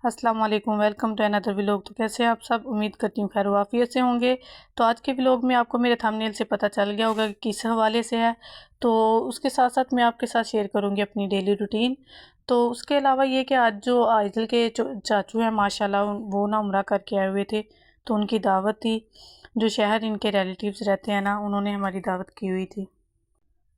अस्सलाम वालेकुम, welcome to another vlog. तो कैसे हैं आप सब? उम्मीद करती हूँ खैर वाफियत से होंगे। तो आज के व्लॉग में आपको मेरे थंबनेल से पता चल गया होगा कि किस हवाले से है। तो उसके साथ साथ मैं आपके साथ शेयर करूँगी अपनी डेली रूटीन। तो उसके अलावा ये कि आज जो आइज़ल के चाचू हैं माशाल्लाह, वो ना उम्रा करके आए हुए थे, तो उनकी दावत थी। जो शहर इनके रिलेटिव्स रहते हैं ना, उन्होंने हमारी दावत की हुई थी।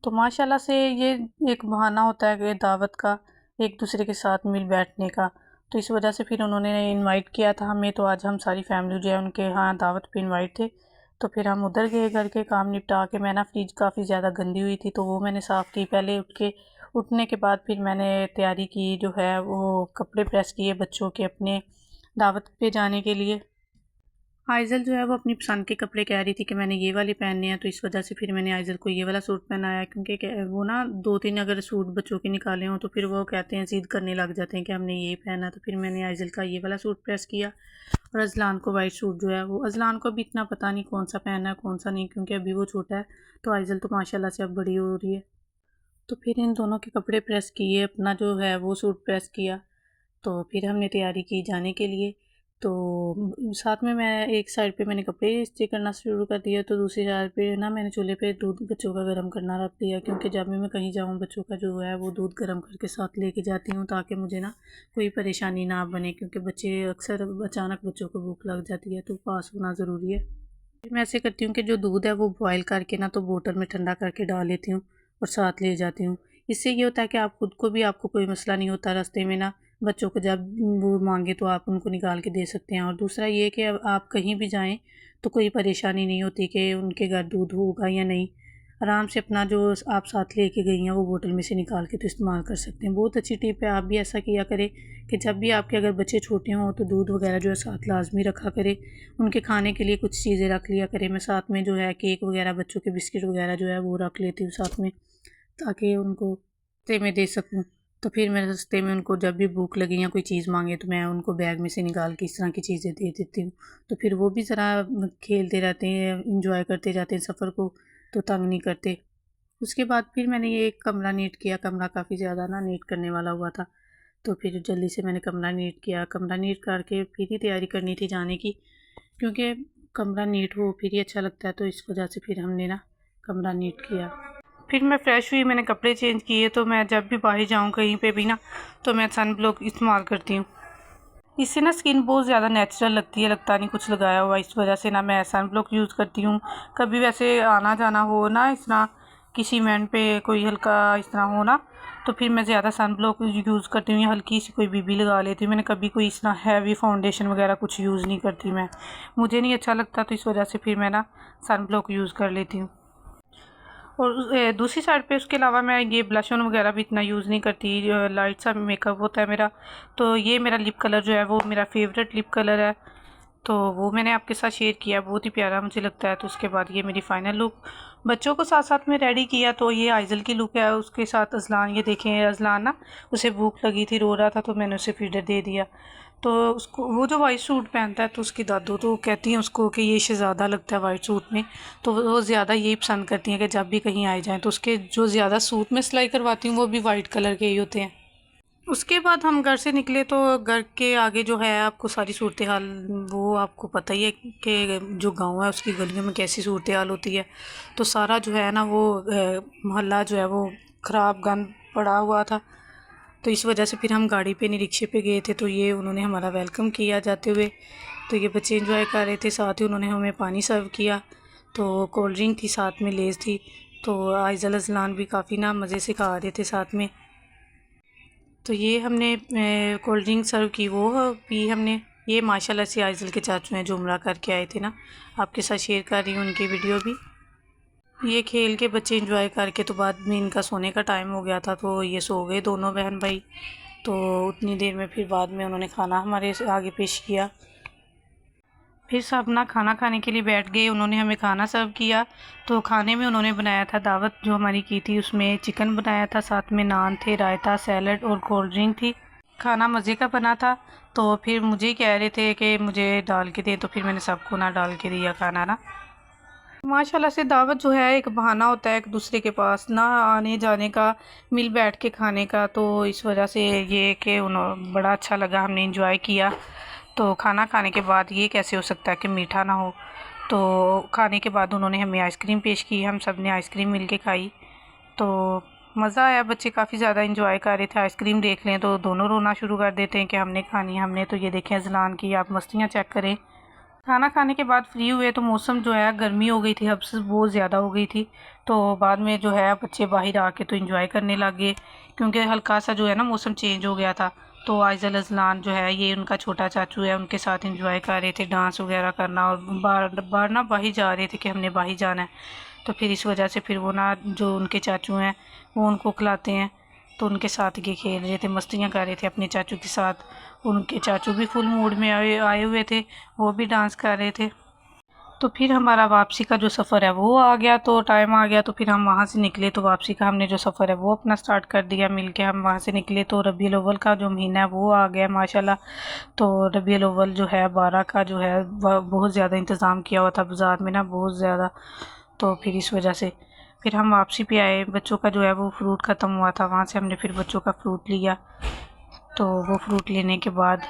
तो माशाल्लाह से ये एक बहाना होता है कि दावत का, एक दूसरे के साथ मिल बैठने का। तो इस वजह से फिर उन्होंने इनवाइट किया था हमें, तो आज हम सारी फैमिली जो है उनके यहाँ दावत पे इनवाइट थे। तो फिर हम उधर गए, घर के काम निपटा के। मैं ना फ्रिज काफ़ी ज़्यादा गंदी हुई थी, तो वो मैंने साफ़ की। पहले उठने के बाद फिर मैंने तैयारी की, जो है वो कपड़े प्रेस किए बच्चों के अपने दावत पे जाने के लिए। आइज़ल जो है वो अपनी पसंद के कपड़े कह रही थी कि मैंने ये वाले पहनने हैं, तो इस वजह से फिर मैंने आइज़ल को ये वाला सूट पहनाया। क्योंकि वो ना 2-3 अगर सूट बच्चों के निकाले हों तो फिर वो कहते हैं, ज़िद करने लग जाते हैं कि हमने ये पहना। तो फिर मैंने आइज़ल का ये वाला सूट प्रेस किया। और अज़लान को वाइट सूट जो है वो, अज़लान को अभी इतना पता नहीं कौन सा पहनना है कौन सा नहीं, क्योंकि अभी वो छोटा है। तो आइज़ल तो माशाल्लाह से अब बड़ी हो रही है। तो फिर इन दोनों के कपड़े प्रेस किए, अपना जो है वो सूट प्रेस किया। तो फिर हमने तैयारी की जाने के लिए। तो साथ में मैं एक साइड पे मैंने कपड़े इस्त्री करना शुरू कर दिया, तो दूसरी साइड पे ना मैंने चूल्हे पे दूध बच्चों का गर्म करना रख दिया। क्योंकि जब भी मैं कहीं जाऊँ, बच्चों का जो है वो दूध गर्म करके साथ लेके जाती हूँ, ताकि मुझे ना कोई परेशानी ना बने। क्योंकि बच्चे अक्सर अचानक बच्चों को भूख लग जाती है, तो पास होना ज़रूरी है। फिर मैं ऐसे करती हूँ कि जो दूध है वो बॉयल करके ना, तो बोतल में ठंडा करके डाल लेती हूँ और साथ ले जाती हूँ। इससे ये होता है कि आप खुद को भी, आपको कोई मसला नहीं होता रास्ते में ना। बच्चों को जब वो मांगे तो आप उनको निकाल के दे सकते हैं। और दूसरा ये कि अब आप कहीं भी जाएं तो कोई परेशानी नहीं होती कि उनके घर दूध होगा या नहीं। आराम से अपना जो आप साथ लेके गई हैं वो बोतल में से निकाल के तो इस्तेमाल कर सकते हैं। बहुत अच्छी टिप है, आप भी ऐसा किया करें कि जब भी आपके अगर बच्चे छोटे हों तो दूध वगैरह जो है साथ लाजमी रखा करें। उनके खाने के लिए कुछ चीज़ें रख लिया करें। मैं साथ में जो है केक वगैरह, बच्चों के बिस्किट वगैरह जो है वो रख लेती हूँ साथ में, ताकि उनको रास्ते में दे सकूँ। तो फिर मैं रास्ते में उनको जब भी भूख लगी या कोई चीज़ मांगे तो मैं उनको बैग में से निकाल के इस तरह की चीज़ें दे देती हूँ। तो फिर वो भी ज़रा खेलते रहते हैं, इंजॉय करते जाते हैं सफ़र को, तो तंग नहीं करते। उसके बाद फिर मैंने ये कमरा नीट किया। कमरा काफ़ी ज़्यादा ना नीट करने वाला हुआ था, तो फिर जल्दी से मैंने कमरा नीट किया। कमरा नीट करके फिर ही तैयारी करनी थी जाने की, क्योंकि कमरा नीट हो फिर ही अच्छा लगता है। तो इस वजह से फिर हमने ना कमरा नीट किया। फिर मैं फ़्रेश हुई, मैंने कपड़े चेंज किए। तो मैं जब भी बाहर जाऊँ कहीं पे भी ना, तो मैं सन ब्लॉक इस्तेमाल करती हूँ। इससे ना स्किन बहुत ज़्यादा नेचुरल लगती है, लगता नहीं कुछ लगाया हुआ। इस वजह से ना मैं सन ब्लॉक यूज़ करती हूँ। कभी वैसे आना जाना हो ना, इस तरह किसी इवेंट पे कोई हल्का इस तरह हो ना, तो फिर मैं ज़्यादा सन ब्लॉक यूज़ करती हूँ, या हल्की सी कोई बीबी लगा लेती हूँ। मैंने कभी कोई इस तरह हैवी फाउंडेशन वगैरह कुछ यूज़ नहीं करती मैं, मुझे नहीं अच्छा लगता। तो इस वजह से फिर मैं ना सन ब्लॉक यूज़ कर लेती हूँ। और दूसरी साइड पे उसके अलावा मैं ये ब्लश ऑन वगैरह भी इतना यूज़ नहीं करती। लाइट सा मेकअप होता है मेरा। तो ये मेरा लिप कलर जो है वो मेरा फेवरेट लिप कलर है, तो वो मैंने आपके साथ शेयर किया। बहुत ही प्यारा मुझे लगता है। तो उसके बाद ये मेरी फ़ाइनल लुक, बच्चों को साथ साथ में रेडी किया। तो ये आइज़ल की लुक है। उसके साथ अज़लान, ये देखें अज़लान ना, उसे भूख लगी थी, रो रहा था, तो मैंने उसे फीडर दे दिया। तो उसको वो जो वाइट सूट पहनता है, तो उसकी दादू तो कहती हैं उसको कि ये शहज़ादा लगता है वाइट सूट में। तो वो ज़्यादा यही पसंद करती हैं कि जब भी कहीं आए जाएँ तो उसके जो ज़्यादा सूट में सिलाई करवाती हूँ वो भी वाइट कलर के ही होते हैं। उसके बाद हम घर से निकले, तो घर के आगे जो है आपको सारी सूरत हाल वो आपको पता ही है कि जो गांव है उसकी गलियों में कैसी सूरत हाल होती है। तो सारा जो है ना वो मोहल्ला जो है वो ख़राब गंद पड़ा हुआ था। तो इस वजह से फिर हम गाड़ी पे नहीं रिक्शे पे गए थे। तो ये उन्होंने हमारा वेलकम किया जाते हुए। तो ये बच्चे एंजॉय कर रहे थे, साथ ही उन्होंने हमें पानी सर्व किया। तो कोल्ड ड्रिंक थी, साथ में लेज़ थी। तो आइज़ल अज़लान भी काफ़ी ना मज़े से खा रहे थे साथ में। तो ये हमने कोल्ड ड्रिंक सर्व की, वो पी हमने। ये माशाल्लाह से आइज़ल के चाचू हैं जो उम्रा करके आए थे ना, आपके साथ शेयर कर रही हूँ उनकी वीडियो भी। ये खेल के बच्चे एंजॉय करके, तो बाद में इनका सोने का टाइम हो गया था, तो ये सो गए दोनों बहन भाई। तो उतनी देर में फिर बाद में उन्होंने खाना हमारे आगे पेश किया। फिर सब ना खाना खाने के लिए बैठ गए, उन्होंने हमें खाना सर्व किया। तो खाने में उन्होंने बनाया था, दावत जो हमारी की थी उसमें चिकन बनाया था, साथ में नान थे, रायता, सैलड और कोल्ड ड्रिंक थी। खाना मज़े का बना था। तो फिर मुझे ही कह रहे थे कि मुझे डाल के दें, तो फिर मैंने सबको ना डाल के दिया खाना ना। माशाल्लाह से दावत जो है एक बहाना होता है एक दूसरे के पास ना आने जाने का, मिल बैठ के खाने का। तो इस वजह से ये कि उन्होंने बड़ा अच्छा लगा, हमने इंजॉय किया। तो खाना खाने के बाद ये कैसे हो सकता है कि मीठा ना हो। तो खाने के बाद उन्होंने हमें आइसक्रीम पेश की, हम सब ने आइसक्रीम मिल के खाई। तो मज़ा आया, बच्चे काफ़ी ज़्यादा इंजॉय कर रहे थे। आइसक्रीम देख लें तो दोनों रोना शुरू कर देते हैं कि हमने खानी है हमने। तो ये देखें ज़लान की, आप मस्तियाँ चेक करें। खाना खाने के बाद फ्री हुए तो मौसम जो है गर्मी हो गई थी, अब से बहुत ज़्यादा हो गई थी। तो बाद में जो है बच्चे बाहर आके तो इंजॉय करने लग गए, क्योंकि हल्का सा जो है ना मौसम चेंज हो गया था। तो आइज़ल अज़लान जो है ये उनका छोटा चाचू है, उनके साथ इंजॉय कर रहे थे, डांस वगैरह करना। और बार बार ना बाहर जा रहे थे कि हमने बाहर जाना है। तो फिर इस वजह से फिर वो ना जो उनके चाचू हैं वो उनको खिलाते हैं। तो उनके साथ ये खेल रहे थे, मस्तियाँ कर रहे थे अपने चाचू के साथ। उनके चाचू भी फुल मूड में आए हुए थे, वो भी डांस कर रहे थे। तो फिर हमारा वापसी का जो सफ़र है वो आ गया, तो टाइम आ गया। तो फिर हम वहाँ से निकले, तो वापसी का हमने जो सफ़र है वो अपना स्टार्ट कर दिया मिल के। हम वहाँ से निकले तो रबीउल अव्वल का जो महीना है वो आ गया माशाल्लाह। तो रबीउल अव्वल जो है 12 का जो है बहुत ज़्यादा इंतज़ाम किया हुआ था बाज़ार में ना, बहुत ज़्यादा। तो फिर इस वजह से फिर हम वापसी पे आए। बच्चों का जो है वो फ्रूट ख़त्म हुआ था, वहाँ से हमने फिर बच्चों का फ्रूट लिया। तो वो फ्रूट लेने के बाद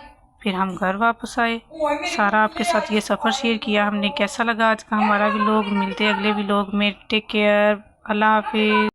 फिर हम घर वापस आए। सारा आपके साथ ये सफ़र शेयर किया हमने। कैसा लगा आज का हमारा व्लॉग। मिलते अगले व्लॉग में। टेक केयर, अल्लाह हाफिज़।